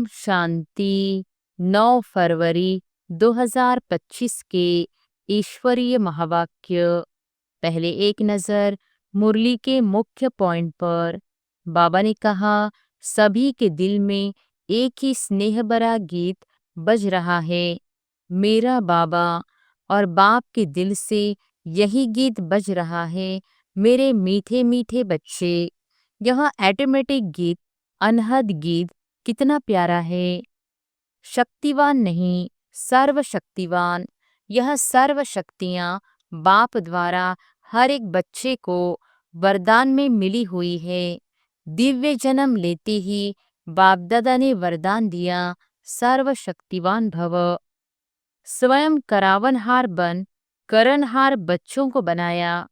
ओम शांति। 9 फरवरी 2025 के ईश्वरीय महावाक्य। पहले एक नज़र मुरली के मुख्य पॉइंट पर। बाबा ने कहा, सभी के दिल में एक ही स्नेह भरा गीत बज रहा है। मेरा बाबा और बाप के दिल से यही गीत बज रहा है। मेरे मीठे मीठे बच्चे, यह ऑटोमेटिक गीत, अनहद गीत कितना प्यारा है। शक्तिवान नहीं, सर्वशक्तिवान। यह सर्व शक्तियाँ बाप द्वारा हर एक बच्चे को वरदान में मिली हुई है। दिव्य जन्म लेते ही बाप दादा ने वरदान दिया, सर्वशक्तिवान भव। स्वयं करावनहार बन करनहार बच्चों को बनाया।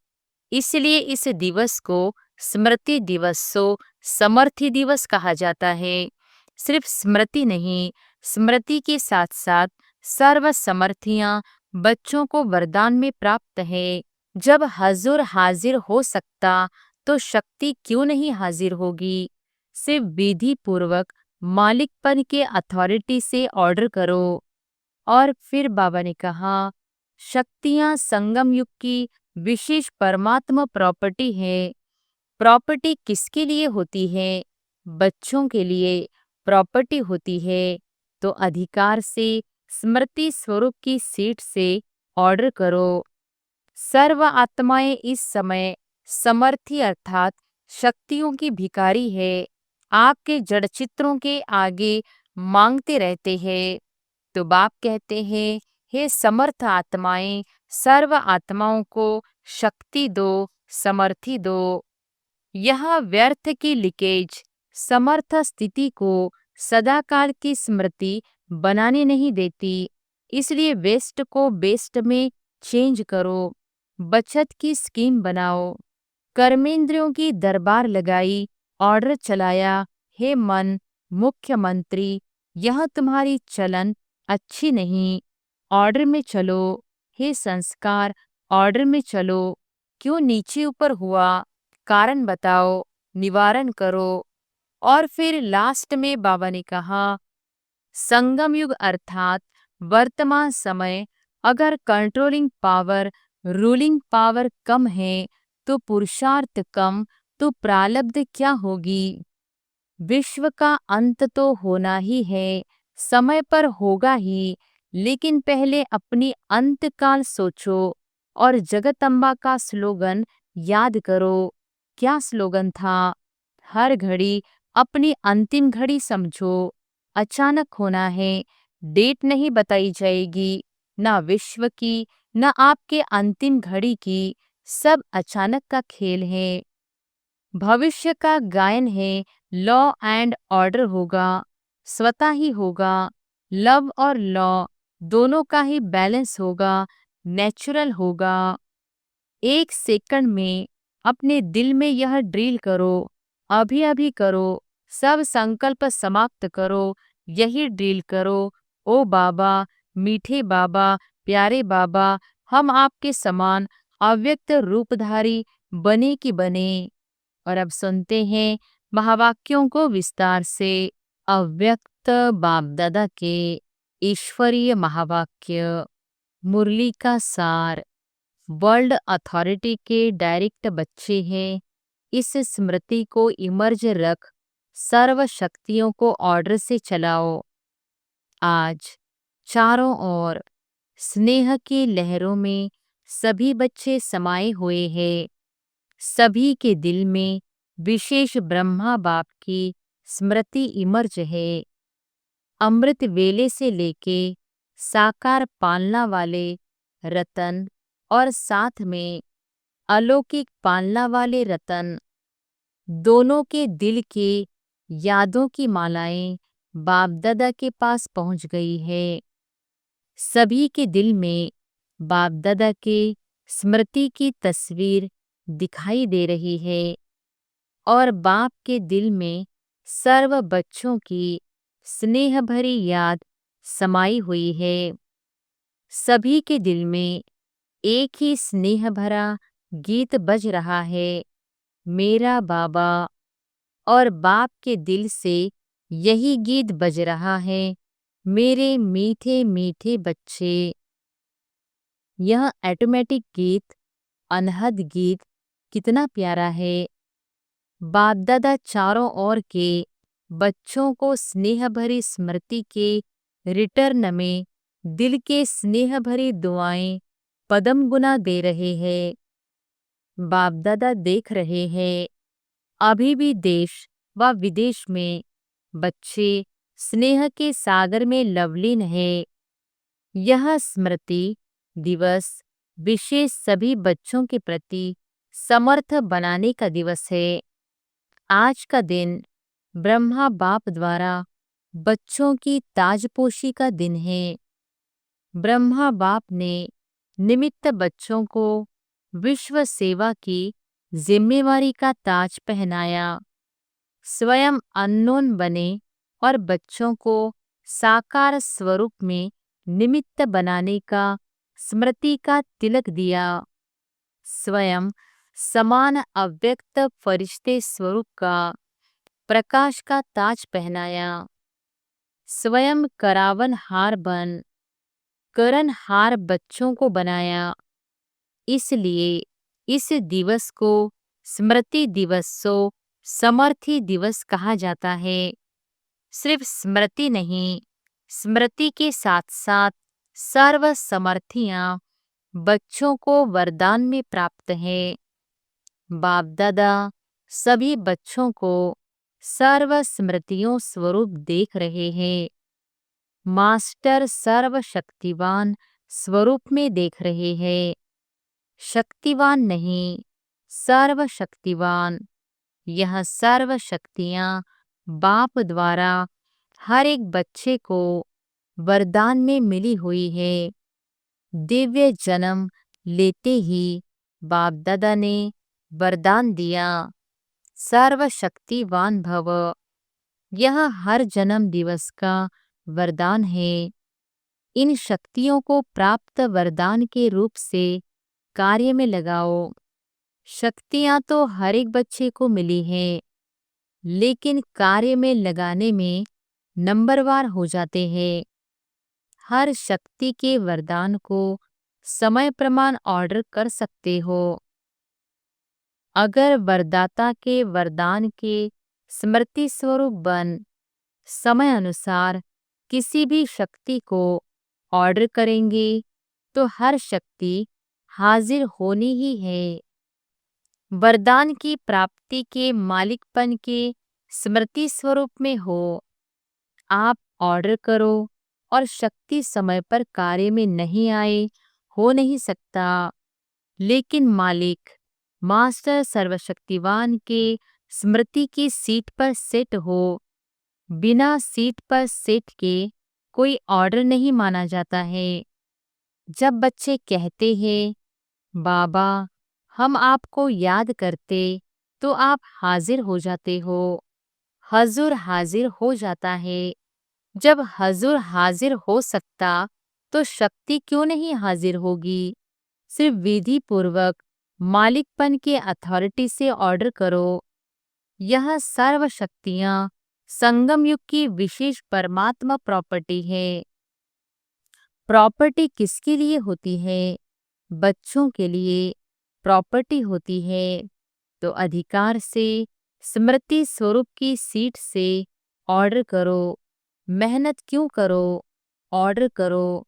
इसलिए इस दिवस को स्मृति दिवसो समर्थी दिवस कहा जाता है। सिर्फ स्मृति नहीं, स्मृति के साथ साथ सर्व समर्थियां बच्चों को वरदान में प्राप्त है। जब हजूर हाजिर हो सकता तो शक्ति क्यों नहीं हाजिर होगी। सिर्फ विधि पूर्वक मालिकपन के अथॉरिटी से ऑर्डर करो। और फिर बाबा ने कहा, शक्तियां संगम युग की विशेष परमात्मा प्रॉपर्टी है। प्रॉपर्टी किसके लिए होती है? बच्चों के लिए प्रॉपर्टी होती है। तो अधिकार से स्मृति स्वरूप की सीट से ऑर्डर करो। सर्व आत्माएं इस समय समर्थी अर्थात शक्तियों की भिखारी है। आपके जड़ चित्रों के आगे मांगते रहते हैं। तो बाप कहते हैं, हे समर्थ आत्माएं, सर्व आत्माओं को शक्ति दो, समर्थी दो। यह व्यर्थ की लीकेज समर्थ स्थिति को सदाकाल की स्मृति बनाने नहीं देती। इसलिए वेस्ट को बेस्ट में चेंज करो। बचत की स्कीम बनाओ। कर्मेंद्रियों की दरबार लगाई, ऑर्डर चलाया, हे मन मुख्यमंत्री, यह तुम्हारी चलन अच्छी नहीं, ऑर्डर में चलो। हे संस्कार, ऑर्डर में चलो। क्यों नीचे ऊपर हुआ, कारण बताओ, निवारण करो। और फिर लास्ट में बाबा ने कहा, संगम युग अर्थात वर्तमान समय अगर कंट्रोलिंग पावर, रूलिंग पावर कम है तो पुरुषार्थ कम, तो प्रारब्ध क्या होगी। विश्व का अंत तो होना ही है, समय पर होगा ही, लेकिन पहले अपनी अंतकाल सोचो। और जगदम्बा का स्लोगन याद करो। क्या स्लोगन था? हर घड़ी अपनी अंतिम घड़ी समझो। अचानक होना है, डेट नहीं बताई जाएगी, ना विश्व की, ना आपके अंतिम घड़ी की, सब अचानक का खेल है। भविष्य का गायन है, लॉ एंड ऑर्डर होगा, स्वतः ही होगा। लव और लॉ दोनों का ही बैलेंस होगा, नेचुरल होगा। एक सेकंड में अपने दिल में यह ड्रिल करो, अभी अभी करो, सब संकल्प समाप्त करो, यही ड्रिल करो। ओ बाबा, मीठे बाबा, प्यारे बाबा, हम आपके समान अव्यक्त रूपधारी बने कि बने। और अब सुनते हैं महावाक्यों को विस्तार से। अव्यक्त बाप दादा के ईश्वरीय महावाक्य। मुरली का सार। वर्ल्ड अथॉरिटी के डायरेक्ट बच्चे हैं। इस स्मृति को इमर्ज रख सर्व शक्तियों को ऑर्डर से चलाओ। आज चारों ओर स्नेह की लहरों में सभी बच्चे समाये हुए हैं। सभी के दिल में विशेष ब्रह्मा बाप की स्मृति इमर्ज है। अमृत वेले से लेके साकार पालना वाले रतन और साथ में अलौकिक पालना वाले रतन, दोनों के दिल के यादों की मालाएं बाप दादा के पास पहुंच गई है। सभी के दिल में बाप दादा के स्मृति की तस्वीर दिखाई दे रही है। और बाप के दिल में सर्व बच्चों की स्नेह भरी याद समाई हुई है। सभी के दिल में एक ही स्नेह भरा गीत बज रहा है, मेरा बाबा। और बाप के दिल से यही गीत बज रहा है, मेरे मीठे मीठे बच्चे। यह ऑटोमेटिक गीत, अनहद गीत कितना प्यारा है। बाप दादा चारों ओर के बच्चों को स्नेह भरी स्मृति के रिटर्न में दिल के स्नेह भरी दुआएं पदम गुना दे रहे हैं। बाप दादा देख रहे हैं, अभी भी देश व विदेश में बच्चे स्नेह के सागर में लवलीन है। यह स्मृति दिवस विशेष सभी बच्चों के प्रति समर्थ बनाने का दिवस है। आज का दिन ब्रह्मा बाप द्वारा बच्चों की ताजपोशी का दिन है। ब्रह्मा बाप ने निमित्त बच्चों को विश्व सेवा की जिम्मेवारी का ताज पहनाया। स्वयं अननोन बने और बच्चों को साकार स्वरूप में निमित्त बनाने का स्मृति का तिलक दिया। स्वयं समान अव्यक्त फरिश्ते स्वरूप का प्रकाश का ताज पहनाया। स्वयं करावन हार बन करण हार बच्चों को बनाया। इसलिए इस दिवस को स्मृति दिवसो समर्थी दिवस कहा जाता है। सिर्फ स्मृति नहीं, स्मृति के साथ साथ सर्व समर्थियां बच्चों को वरदान में प्राप्त है। बाप दादा सभी बच्चों को सर्व स्मृतियों स्वरूप देख रहे हैं। मास्टर सर्वशक्तिवान स्वरूप में देख रहे हैं। शक्तिवान नहीं, सर्वशक्तिवान। यह सर्व शक्तियां बाप द्वारा हर एक बच्चे को वरदान में मिली हुई है। दिव्य जन्म लेते ही बाप दादा ने वरदान दिया, सर्वशक्तिवान भव। यह हर जन्म दिवस का वरदान है। इन शक्तियों को प्राप्त वरदान के रूप से कार्य में लगाओ। शक्तियां तो हर एक बच्चे को मिली हैं, लेकिन कार्य में लगाने में नंबरवार हो जाते हैं। हर शक्ति के वरदान को समय प्रमाण ऑर्डर कर सकते हो। अगर वरदाता के वरदान के स्मृति स्वरूप बन समय अनुसार किसी भी शक्ति को ऑर्डर करेंगे तो हर शक्ति हाजिर होनी ही है। वरदान की प्राप्ति के मालिकपन के स्मृति स्वरूप में हो। आप ऑर्डर करो और शक्ति समय पर कार्य में नहीं आए, हो नहीं सकता। लेकिन मालिक मास्टर सर्वशक्तिवान के स्मृति की सीट पर सेट हो। बिना सीट पर सेट के कोई ऑर्डर नहीं माना जाता है। जब बच्चे कहते हैं, बाबा हम आपको याद करते, तो आप हाजिर हो जाते हो। हजूर हाजिर हो जाता है। जब हजूर हाजिर हो सकता तो शक्ति क्यों नहीं हाजिर होगी। सिर्फ विधि पूर्वक मालिकपन के अथॉरिटी से ऑर्डर करो। यह सर्व शक्तियां संगम युग की विशेष परमात्मा प्रॉपर्टी है। प्रॉपर्टी किसके लिए होती है? बच्चों के लिए प्रॉपर्टी होती है। तो अधिकार से स्मृति स्वरूप की सीट से ऑर्डर करो। मेहनत क्यों करो? ऑर्डर करो।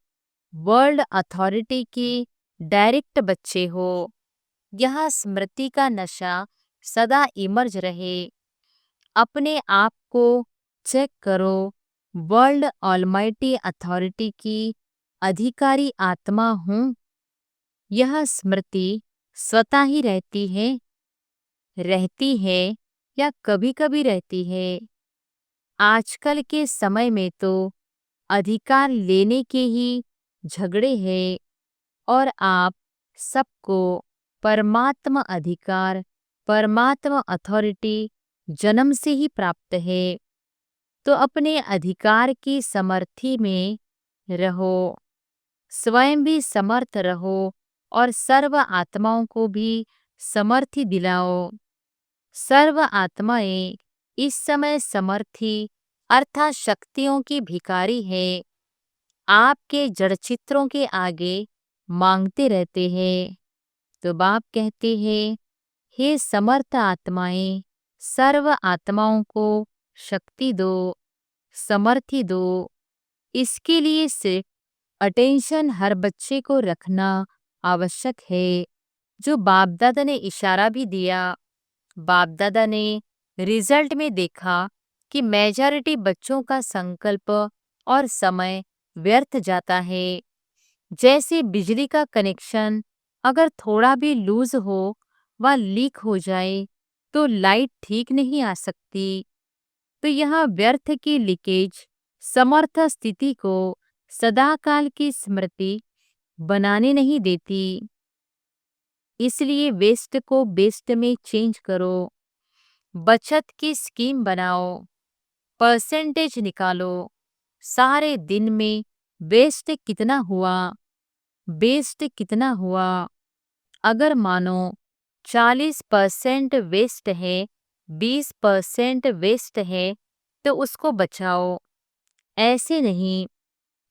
वर्ल्ड अथॉरिटी के डायरेक्ट बच्चे हो। यह स्मृति का नशा सदा इमर्ज रहे। अपने आप को चेक करो। वर्ल्ड ऑलमाइटी अथॉरिटी की अधिकारी आत्मा हूँ। यह स्मृति स्वतः ही रहती है या कभी कभी रहती है। आजकल के समय में तो अधिकार लेने के ही झगड़े हैं और आप सबको परमात्मा अधिकार, परमात्मा अथॉरिटी जन्म से ही प्राप्त है। तो अपने अधिकार की समर्थी में रहो। स्वयं भी समर्थ रहो और सर्व आत्माओं को भी समर्थी दिलाओ। सर्व आत्माएं इस समय समर्थी अर्थात शक्तियों की भिखारी है, आपके जड़ चित्रों के आगे मांगते रहते हैं। तो बाप कहते हैं, हे समर्थ आत्माएं, सर्व आत्माओं को शक्ति दो, समर्थी दो। इसके लिए सिर्फ अटेंशन हर बच्चे को रखना आवश्यक है। जो बाप दादा ने इशारा भी दिया, बाप दादा ने रिजल्ट में देखा कि मेजॉरिटी बच्चों का संकल्प और समय व्यर्थ जाता है। जैसे बिजली का कनेक्शन अगर थोड़ा भी लूज हो व लीक हो जाए तो लाइट ठीक नहीं आ सकती। तो यह व्यर्थ की लीकेज समर्थ स्थिति को सदाकाल की स्मृति बनाने नहीं देती। इसलिए वेस्ट को बेस्ट में चेंज करो, बचत की स्कीम बनाओ, परसेंटेज निकालो। सारे दिन में वेस्ट कितना हुआ, बेस्ट कितना हुआ। अगर मानो 40% वेस्ट है, 20% वेस्ट है, तो उसको बचाओ। ऐसे नहीं,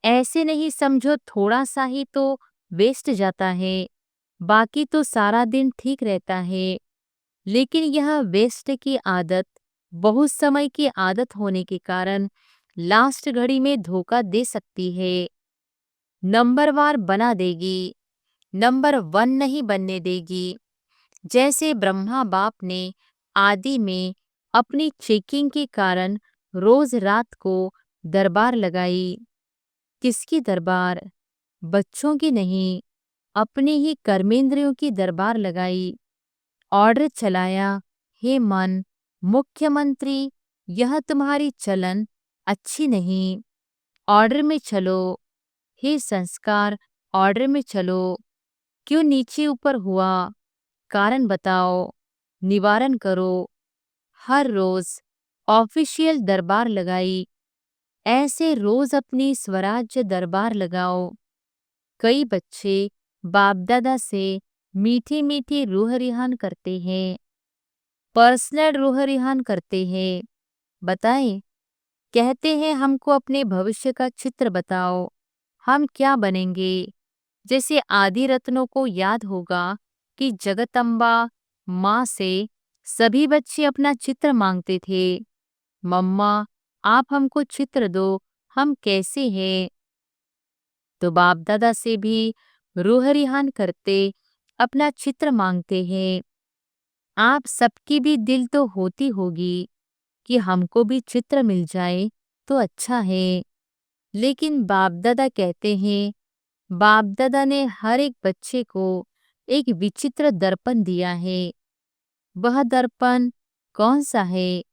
ऐसे नहीं समझो थोड़ा सा ही तो वेस्ट जाता है, बाकी तो सारा दिन ठीक रहता है। लेकिन यह वेस्ट की आदत बहुत समय की आदत होने के कारण लास्ट घड़ी में धोखा दे सकती है, नंबरवार बना देगी, नंबर 1 नहीं बनने देगी। जैसे ब्रह्मा बाप ने आदि में अपनी चेकिंग के कारण रोज रात को दरबार लगाई। किसकी दरबार? बच्चों की नहीं, अपनी ही कर्मेंद्रियों की दरबार लगाई। ऑर्डर चलाया, हे मन, मुख्यमंत्री, यह तुम्हारी चलन अच्छी नहीं, ऑर्डर में चलो। हे संस्कार, ऑर्डर में चलो। क्यों नीचे ऊपर हुआ, कारण बताओ, निवारण करो। हर रोज ऑफिशियल दरबार लगाई। ऐसे रोज अपनी स्वराज्य दरबार लगाओ। कई बच्चे बाप दादा से मीठी मीठी रूह रिहान करते हैं, पर्सनल रूह रिहान करते हैं। बताएं, कहते हैं हमको अपने भविष्य का चित्र बताओ, हम क्या बनेंगे। जैसे आदि रत्नों को याद होगा कि जगदम्बा माँ से सभी बच्चे अपना चित्र मांगते थे, मम्मा आप हमको चित्र दो, हम कैसे हैं। तो बाप दादा से भी रूह रिहान करते अपना चित्र मांगते हैं। आप सबकी भी दिल तो होती होगी कि हमको भी चित्र मिल जाए तो अच्छा है। लेकिन बाप दादा कहते हैं, बाप दादा ने हर एक बच्चे को एक विचित्र दर्पण दिया है। वह दर्पण कौन सा है?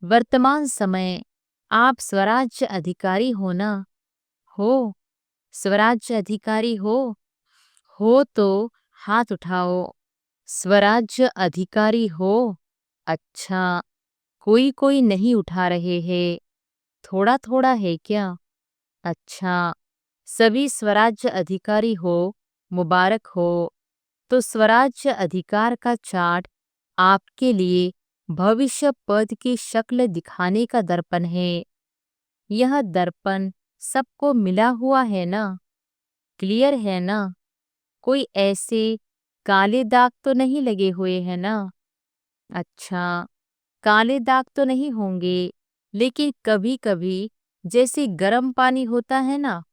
वर्तमान समय आप स्वराज्य अधिकारी हो ना? हो? स्वराज्य अधिकारी हो तो हाथ उठाओ। स्वराज्य अधिकारी हो? अच्छा, कोई कोई नहीं उठा रहे हैं, थोड़ा थोड़ा है क्या? अच्छा, सभी स्वराज्य अधिकारी हो, मुबारक हो। तो स्वराज्य अधिकार का चार्ट आपके लिए भविष्य पद की शक्ल दिखाने का दर्पण है। यह दर्पण सबको मिला हुआ है ना? क्लियर है ना? कोई ऐसे काले दाग तो नहीं लगे हुए हैं ना? अच्छा, काले दाग तो नहीं होंगे, लेकिन कभी कभी जैसे गर्म पानी होता है ना,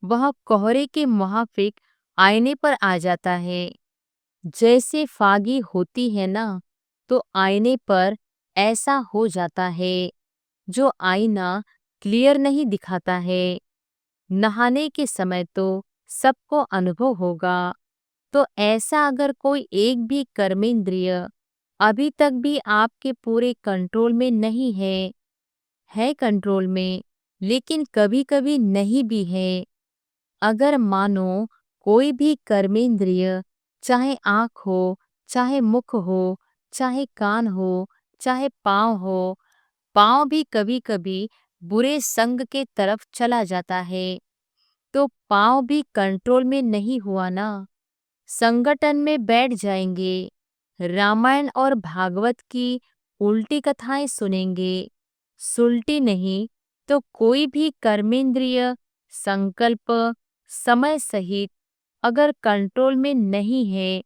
वह कोहरे के मुआफिक आईने पर आ जाता है। जैसे फागी होती है ना, तो आईने पर ऐसा हो जाता है, जो आईना क्लियर नहीं दिखाता है। नहाने के समय तो सबको अनुभव होगा। तो ऐसा अगर कोई एक भी कर्मेंद्रिय अभी तक भी आपके पूरे कंट्रोल में नहीं है कंट्रोल में, लेकिन कभी कभी नहीं भी है। अगर मानो कोई भी कर्मेंद्रिय, चाहे आँख हो, चाहे मुख हो, चाहे कान हो, चाहे पाँव हो, पाँव भी कभी कभी बुरे संग के तरफ चला जाता है, तो पाँव भी कंट्रोल में नहीं हुआ ना, संगठन में बैठ जाएंगे, रामायण और भागवत की उल्टी कथाएं सुनेंगे, सुलटी नहीं तो कोई भी कर्मेंद्रिय संकल्प समय सहित अगर कंट्रोल में नहीं है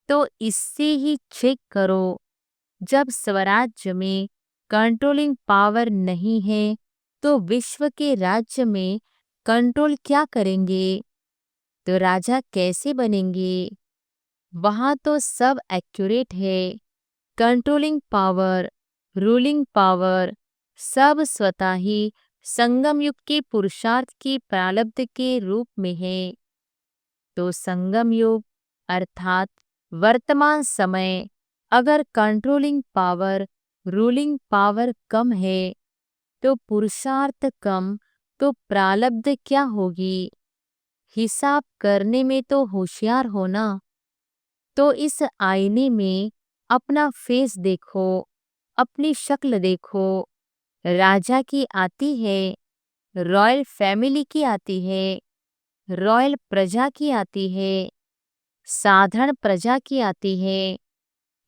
तो इससे ही चेक करो। जब स्वराज्य में कंट्रोलिंग पावर नहीं है तो विश्व के राज्य में कंट्रोल क्या करेंगे? तो राजा कैसे बनेंगे? वहां तो सब एक्यूरेट है। कंट्रोलिंग पावर, रूलिंग पावर सब स्वतः ही संगम युग के पुरुषार्थ की प्रारब्ध के रूप में है। तो संगम युग अर्थात वर्तमान समय अगर कंट्रोलिंग पावर, रूलिंग पावर कम है तो पुरुषार्थ कम तो प्रारब्ध क्या होगी? हिसाब करने में तो होशियार होना। तो इस आईने में अपना फेस देखो, अपनी शक्ल देखो। राजा की आती है, रॉयल फैमिली की आती है, रॉयल प्रजा की आती है, साधारण प्रजा की आती है।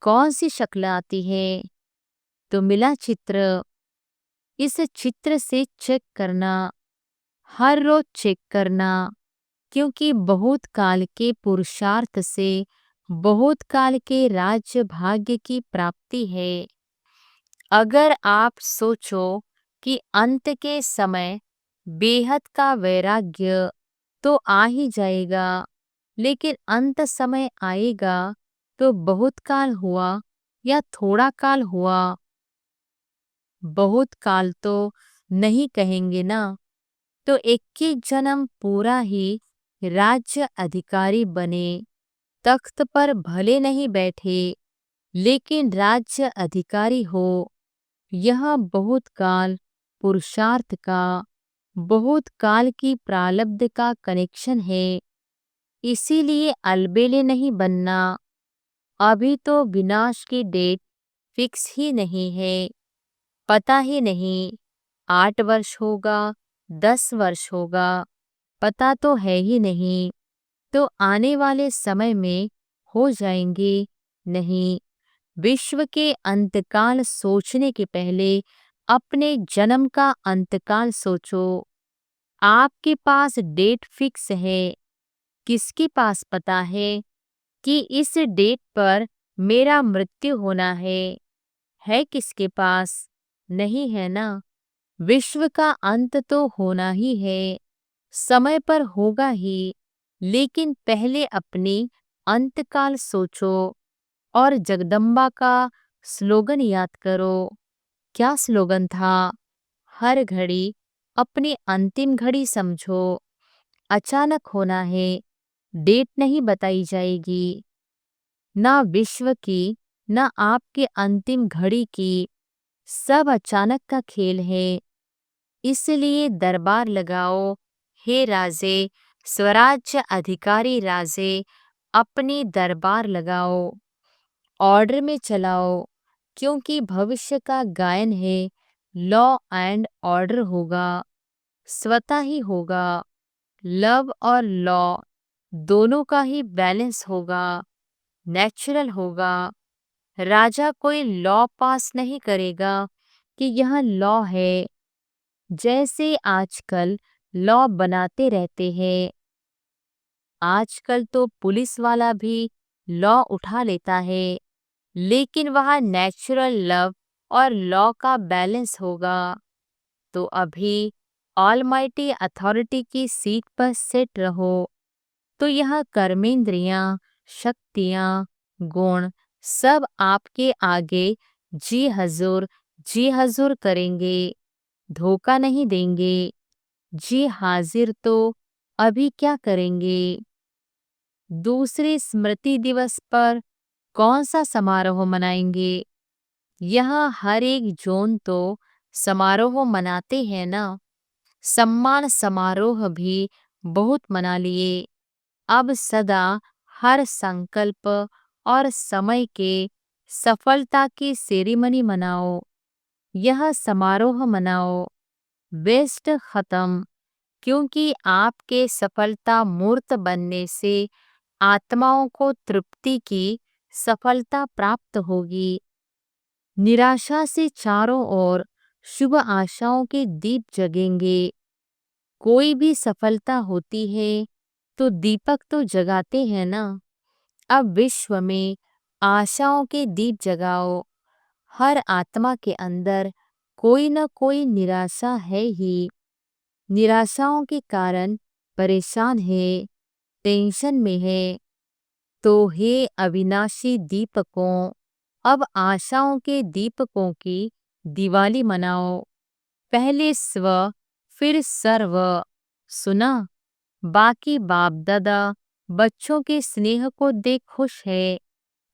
कौन सी शक्ल आती है? तो मिला चित्र। इस चित्र से चेक करना, हर रोज चेक करना, क्योंकि बहुत काल के पुरुषार्थ से बहुत काल के राज्य भाग्य की प्राप्ति है। अगर आप सोचो कि अंत के समय बेहद का वैराग्य तो आ ही जाएगा, लेकिन अंत समय आएगा तो बहुत काल हुआ या थोड़ा काल हुआ? बहुत काल तो नहीं कहेंगे ना। तो 21 जन्म पूरा ही राज्य अधिकारी बने, तख्त पर भले नहीं बैठे लेकिन राज्य अधिकारी हो। यह बहुत काल पुरुषार्थ का, बहुत काल की प्रारब्ध का कनेक्शन है। इसीलिए अलबेले नहीं बनना। अभी तो विनाश की डेट फिक्स ही नहीं है, पता ही नहीं 8 वर्ष होगा, 10 वर्ष होगा, पता तो है ही नहीं। तो आने वाले समय में हो जाएंगे नहीं। विश्व के अंतकाल सोचने के पहले अपने जन्म का अंतकाल सोचो। आपके पास डेट फिक्स है, किसके पास पता है कि इस डेट पर मेरा मृत्यु होना है किसके पास? नहीं है ना। विश्व का अंत तो होना ही है, समय पर होगा ही, लेकिन पहले अपनी अंतकाल सोचो। और जगदम्बा का स्लोगन याद करो। क्या स्लोगन था? हर घड़ी अपनी अंतिम घड़ी समझो। अचानक होना है, डेट नहीं बताई जाएगी। ना विश्व की, ना आपके अंतिम घड़ी की, सब अचानक का खेल है। इसलिए दरबार लगाओ, हे राजे, स्वराज्य अधिकारी राजे, अपनी दरबार लगाओ, ऑर्डर में चलाओ, क्योंकि भविष्य का गायन है। लॉ एंड ऑर्डर होगा, स्वतः ही होगा। लव और लॉ दोनों का ही बैलेंस होगा, नेचुरल होगा। राजा कोई लॉ पास नहीं करेगा कि यह लॉ है। जैसे आजकल लॉ बनाते रहते हैं, आजकल तो पुलिस वाला भी लॉ उठा लेता है, लेकिन वह नेचुरल लव और लॉ का बैलेंस होगा। तो अभी ऑलमाइटी अथॉरिटी की सीट पर सेट रहो, तो यह कर्मेंद्रियां, शक्तियां, गुण सब आपके आगे जी हजूर करेंगे, धोखा नहीं देंगे। जी हाजिर तो अभी क्या करेंगे? दूसरे स्मृति दिवस पर कौन सा समारोह मनाएंगे? यहाँ हर एक जोन तो समारोह मनाते हैं ना। सम्मान समारोह भी बहुत मना लिए। अब सदा हर संकल्प और समय के सफलता की सेरेमनी मनाओ। यह समारोह मनाओ। वेस्ट खत्म, क्योंकि आपके सफलता मूर्त बनने से आत्माओं को तृप्ति की सफलता प्राप्त होगी। निराशा से चारों ओर शुभ आशाओं के दीप जगेंगे। कोई भी सफलता होती है तो दीपक तो जगाते हैं ना। अब विश्व में आशाओं के दीप जगाओ। हर आत्मा के अंदर कोई न कोई निराशा है ही। निराशाओं के कारण परेशान है, टेंशन में है। तो हे अविनाशी दीपकों, अब आशाओं के दीपकों की दिवाली मनाओ। पहले स्व फिर सर्व। सुना? बाकी बाप दादा बच्चों के स्नेह को देख खुश है।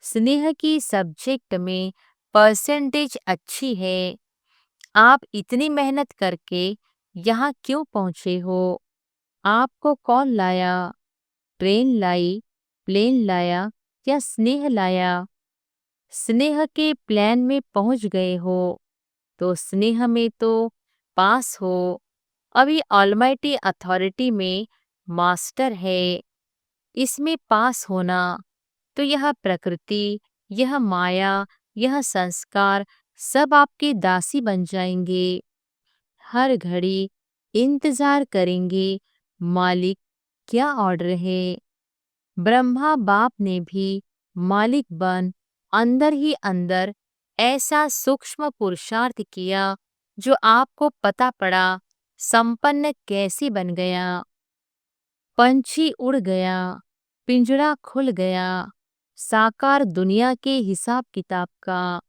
स्नेह की सब्जेक्ट में परसेंटेज अच्छी है। आप इतनी मेहनत करके यहाँ क्यों पहुँचे हो? आपको कौन लाया? ट्रेन लाई, प्लेन लाया या स्नेह लाया? स्नेह के प्लान में पहुँच गए हो तो स्नेह में तो पास हो। अभी ऑलमाइटी अथॉरिटी में मास्टर है। इसमें पास होना तो यह प्रकृति, यह माया, यह संस्कार सब आपके दासी बन जाएंगे। हर घड़ी इंतजार करेंगे मालिक क्या ऑर्डर है। ब्रह्मा बाप ने भी मालिक बन अंदर ही अंदर ऐसा सूक्ष्म पुरुषार्थ किया जो आपको पता पड़ा संपन्न कैसे बन गया। पंछी उड़ गया, पिंजड़ा खुल गया। साकार दुनिया के हिसाब किताब का,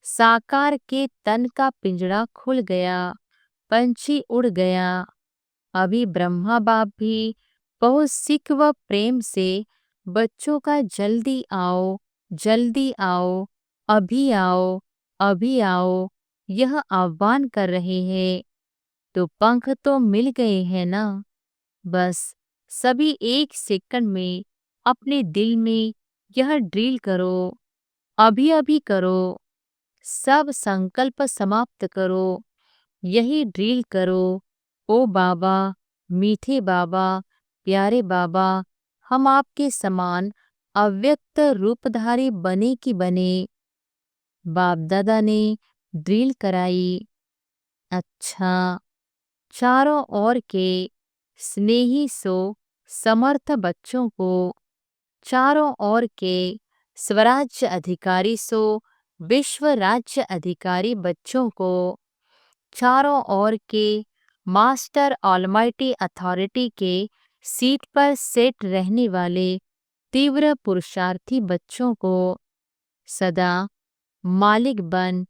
साकार के तन का पिंजड़ा खुल गया, पंछी उड़ गया। अभी ब्रह्मा बाप भी बहुत सिख व प्रेम से बच्चों का जल्दी आओ, जल्दी आओ, अभी आओ, अभी आओ यह आह्वान कर रहे हैं। तो पंख तो मिल गए हैं ना। बस सभी एक सेकंड में अपने दिल में यह ड्रिल करो, अभी अभी करो। सब संकल्प समाप्त करो, यही ड्रिल करो। ओ बाबा, मीठे बाबा, प्यारे बाबा, हम आपके समान अव्यक्त रूपधारी बने कि बने। बाप दादा ने ड्रिल कराई। अच्छा, चारों ओर के स्नेही सो समर्थ बच्चों को, चारों ओर के स्वराज्य अधिकारी सो विश्व राज्य अधिकारी बच्चों को, चारों ओर के मास्टर ऑलमाइटी अथॉरिटी के सीट पर सेट रहने वाले तीव्र पुरुषार्थी बच्चों को सदा मालिक बन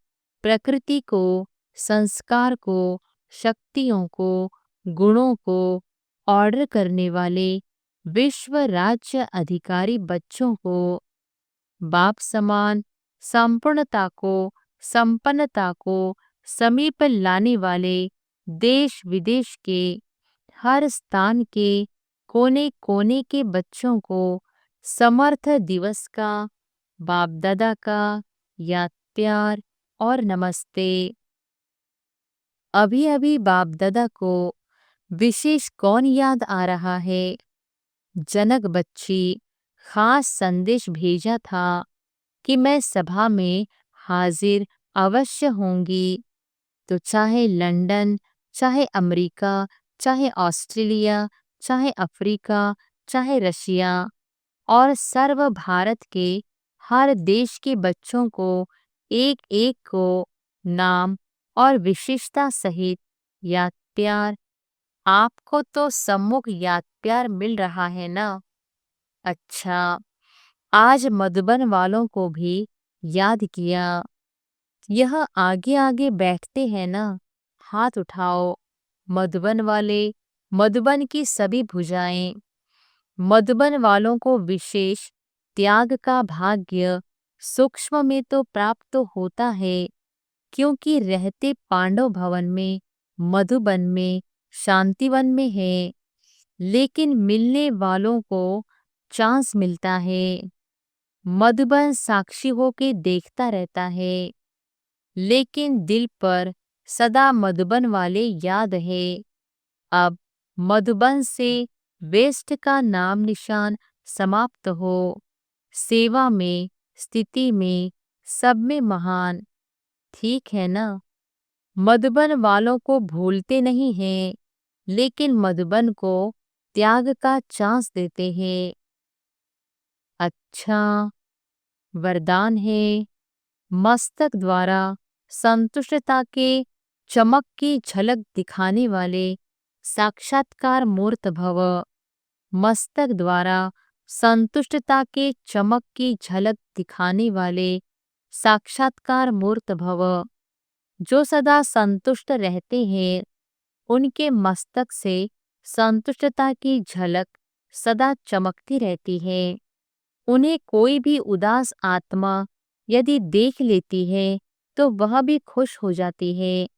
प्रकृति को, संस्कार को, शक्तियों को, गुणों को ऑर्डर करने वाले विश्व राज्य अधिकारी बच्चों को बाप समान संपूर्णता को, संपन्नता को समीप लाने वाले देश विदेश के हर स्थान के कोने कोने के बच्चों को समर्थ दिवस का बाप दादा का याद प्यार और नमस्ते। अभी अभी बाप दादा को विशेष कौन याद आ रहा है? जनक बच्ची खास संदेश भेजा था कि मैं सभा में हाजिर अवश्य होंगी। तो चाहे लंदन, चाहे अमेरिका, चाहे ऑस्ट्रेलिया, चाहे अफ्रीका, चाहे रशिया और सर्व भारत के हर देश के बच्चों को एक एक को नाम और विशेषता सहित याद प्यार। आपको तो सम्मुख याद प्यार मिल रहा है ना। अच्छा, आज मधुबन वालों को भी याद किया। यह आगे आगे बैठते हैं ना, हाथ उठाओ। मधुबन वाले, मधुबन की सभी भुजाएं। मधुबन वालों को विशेष त्याग का भाग्य सूक्ष्म में तो प्राप्त तो होता है, क्योंकि रहते पांडव भवन में, मधुबन में, शांतिवन में है। लेकिन मिलने वालों को चांस मिलता है। मधुबन साक्षी होके देखता रहता है, लेकिन दिल पर सदा मधुबन वाले याद है। अब मधुबन से वेस्ट का नाम निशान समाप्त हो। सेवा में, स्थिति में, सब में महान। ठीक है ना। मधुबन वालों को भूलते नहीं हैं, लेकिन मधुबन को त्याग का चांस देते हैं। अच्छा, वरदान है, मस्तक द्वारा संतुष्टता के चमक की झलक दिखाने वाले साक्षात्कार मूर्त भव। मस्तक द्वारा संतुष्टता के चमक की झलक दिखाने वाले साक्षात्कार मूर्त भव। जो सदा संतुष्ट रहते हैं, उनके मस्तक से संतुष्टता की झलक सदा चमकती रहती है। उन्हें कोई भी उदास आत्मा यदि देख लेती है तो वह भी खुश हो जाती है,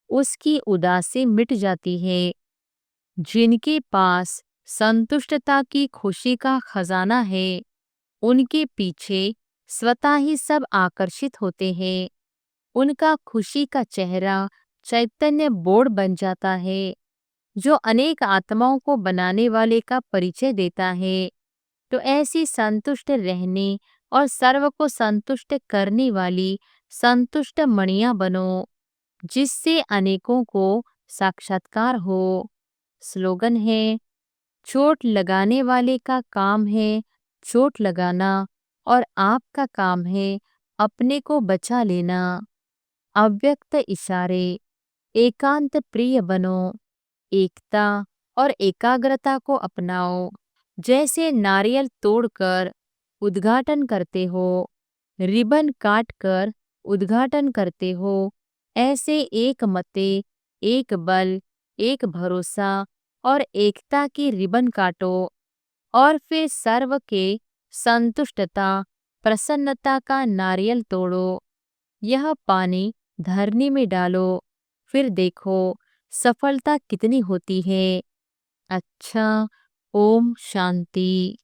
उसकी उदासी मिट जाती है। जिनके पास संतुष्टता की खुशी का खजाना है, उनके पीछे स्वतः ही सब आकर्षित होते हैं। उनका खुशी का चेहरा चैतन्य बोर्ड बन जाता है, जो अनेक आत्माओं को बनाने वाले का परिचय देता है। तो ऐसी संतुष्ट रहने और सर्व को संतुष्ट करने वाली संतुष्ट मणियां बनो, जिससे अनेकों को साक्षात्कार हो। स्लोगन है, चोट लगाने वाले का काम है चोट लगाना और आपका काम है अपने को बचा लेना। अव्यक्त इशारे, एकांत प्रिय बनो, एकता और एकाग्रता को अपनाओ। जैसे नारियल तोड़कर उद्घाटन करते हो, रिबन काटकर उद्घाटन करते हो, ऐसे एक मते, एक बल, एक भरोसा और एकता की रिबन काटो और फिर सर्व के संतुष्टता प्रसन्नता का नारियल तोड़ो। यह पानी धरनी में डालो, फिर देखो सफलता कितनी होती है। अच्छा, ओम शांति।